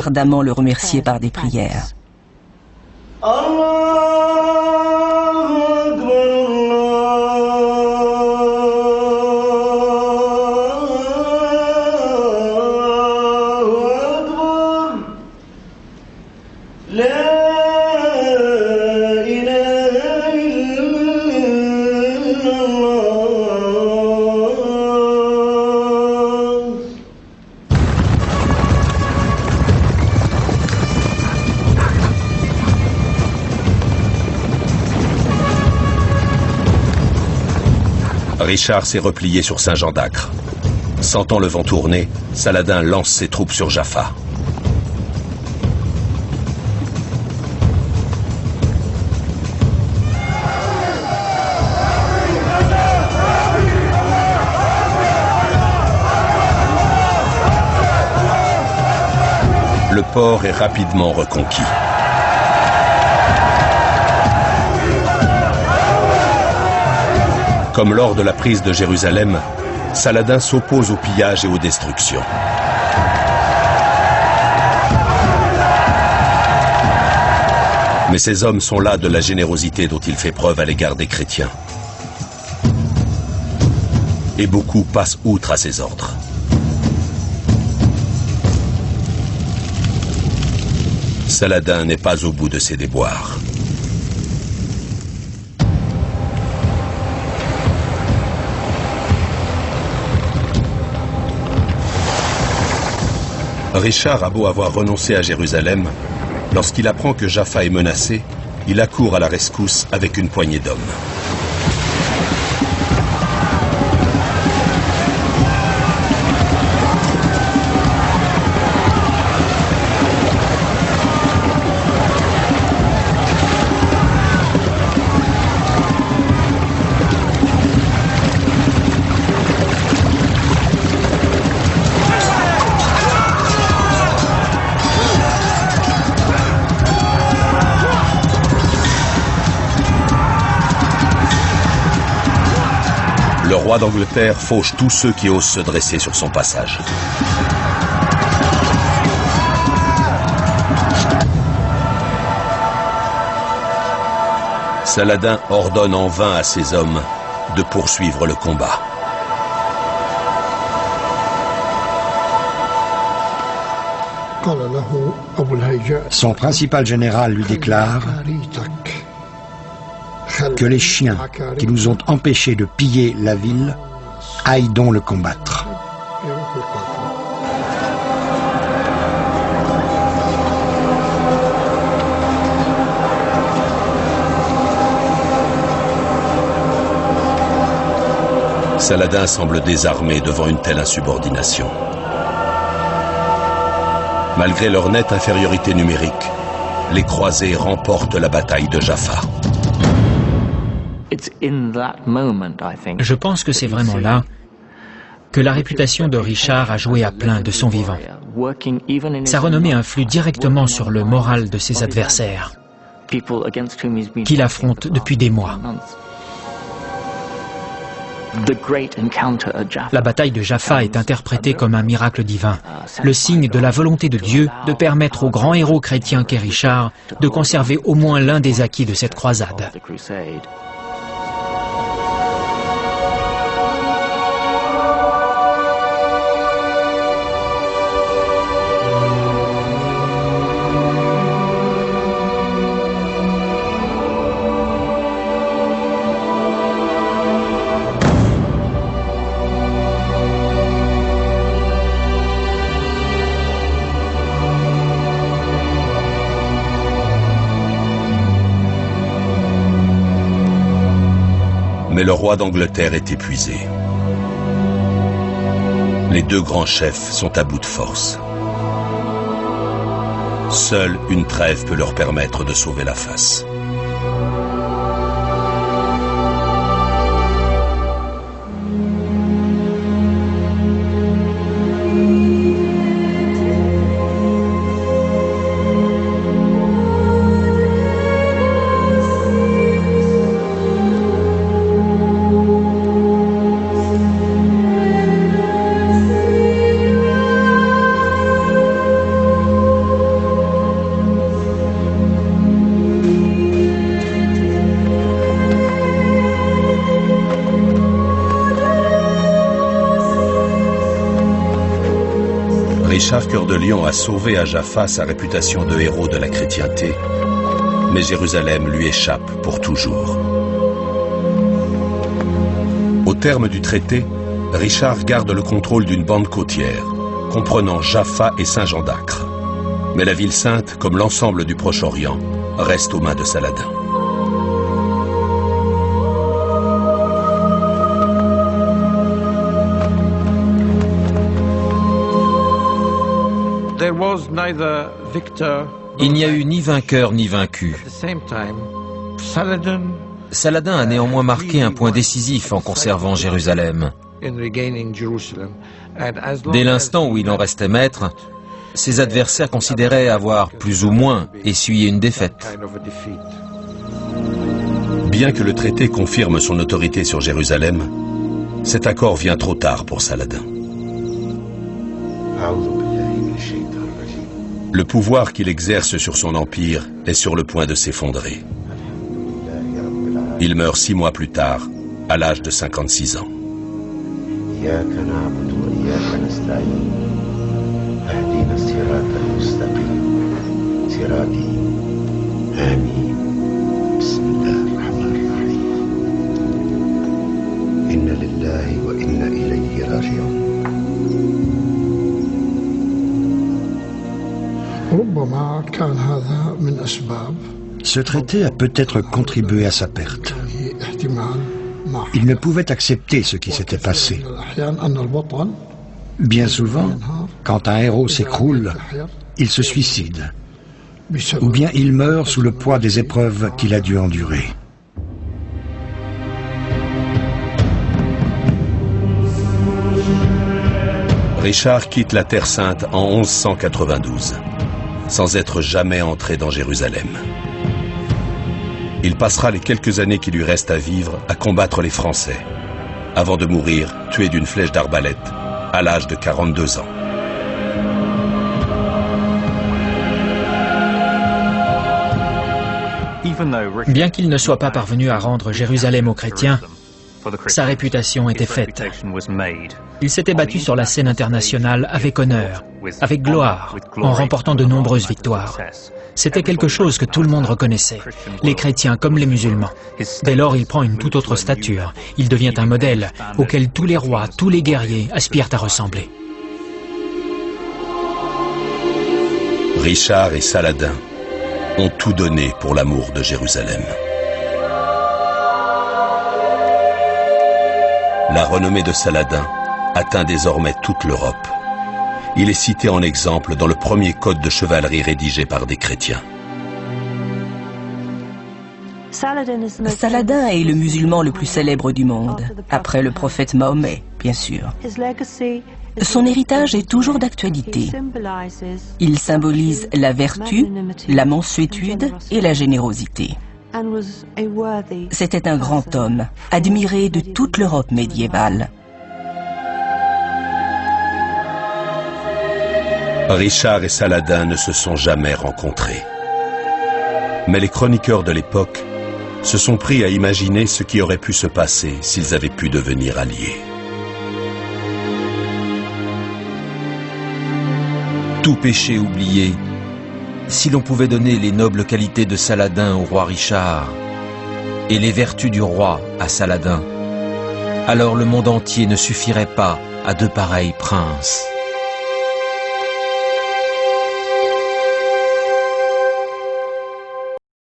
ardemment le remercier par des prières. Richard s'est replié sur Saint-Jean d'Acre. Sentant le vent tourner, Saladin lance ses troupes sur Jaffa. Le port est rapidement reconquis. Comme lors de la prise de Jérusalem, Saladin s'oppose au pillage et aux destructions. Mais ces hommes sont là de la générosité dont il fait preuve à l'égard des chrétiens. Et beaucoup passent outre à ses ordres. Saladin n'est pas au bout de ses déboires. Richard a beau avoir renoncé à Jérusalem, lorsqu'il apprend que Jaffa est menacée, il accourt à la rescousse avec une poignée d'hommes. Le roi d'Angleterre fauche tous ceux qui osent se dresser sur son passage. Saladin ordonne en vain à ses hommes de poursuivre le combat. Son principal général lui déclare que les chiens qui nous ont empêchés de piller la ville aillent donc le combattre. Saladin semble désarmé devant une telle insubordination. Malgré leur nette infériorité numérique, les croisés remportent la bataille de Jaffa. Je pense que c'est vraiment là que la réputation de Richard a joué à plein de son vivant. Sa renommée influe directement sur le moral de ses adversaires, qu'il affronte depuis des mois. La bataille de Jaffa est interprétée comme un miracle divin, le signe de la volonté de Dieu de permettre au grand héros chrétien qu'est Richard de conserver au moins l'un des acquis de cette croisade. Mais le roi d'Angleterre est épuisé. Les deux grands chefs sont à bout de force. Seule une trêve peut leur permettre de sauver la face. Richard Cœur de Lion a sauvé à Jaffa sa réputation de héros de la chrétienté, mais Jérusalem lui échappe pour toujours. Au terme du traité, Richard garde le contrôle d'une bande côtière, comprenant Jaffa et Saint-Jean d'Acre. Mais la ville sainte, comme l'ensemble du Proche-Orient, reste aux mains de Saladin. Il n'y a eu ni vainqueur ni vaincu. Saladin a néanmoins marqué un point décisif en conservant Jérusalem. Dès l'instant où il en restait maître, ses adversaires considéraient avoir plus ou moins essuyé une défaite. Bien que le traité confirme son autorité sur Jérusalem, cet accord vient trop tard pour Saladin. Le pouvoir qu'il exerce sur son empire est sur le point de s'effondrer. Il meurt 6 mois plus tard, à l'âge de 56 ans. Ce traité a peut-être contribué à sa perte. Il ne pouvait accepter ce qui s'était passé. Bien souvent, quand un héros s'écroule, il se suicide. Ou bien il meurt sous le poids des épreuves qu'il a dû endurer. Richard quitte la Terre Sainte en 1192, sans être jamais entré dans Jérusalem. Il passera les quelques années qui lui restent à vivre à combattre les Français, avant de mourir tué d'une flèche d'arbalète à l'âge de 42 ans. Bien qu'il ne soit pas parvenu à rendre Jérusalem aux chrétiens, sa réputation était faite. Il s'était battu sur la scène internationale avec honneur, avec gloire, en remportant de nombreuses victoires. C'était quelque chose que tout le monde reconnaissait, les chrétiens comme les musulmans. Dès lors, il prend une toute autre stature. Il devient un modèle auquel tous les rois, tous les guerriers aspirent à ressembler. Richard et Saladin ont tout donné pour l'amour de Jérusalem. La renommée de Saladin atteint désormais toute l'Europe. Il est cité en exemple dans le premier code de chevalerie rédigé par des chrétiens. Saladin est le musulman le plus célèbre du monde, après le prophète Mahomet, bien sûr. Son héritage est toujours d'actualité. Il symbolise la vertu, la mansuétude et la générosité. C'était un grand homme, admiré de toute l'Europe médiévale. Richard et Saladin ne se sont jamais rencontrés. Mais les chroniqueurs de l'époque se sont pris à imaginer ce qui aurait pu se passer s'ils avaient pu devenir alliés. Tout péché oublié, si l'on pouvait donner les nobles qualités de Saladin au roi Richard et les vertus du roi à Saladin, alors le monde entier ne suffirait pas à de pareils princes.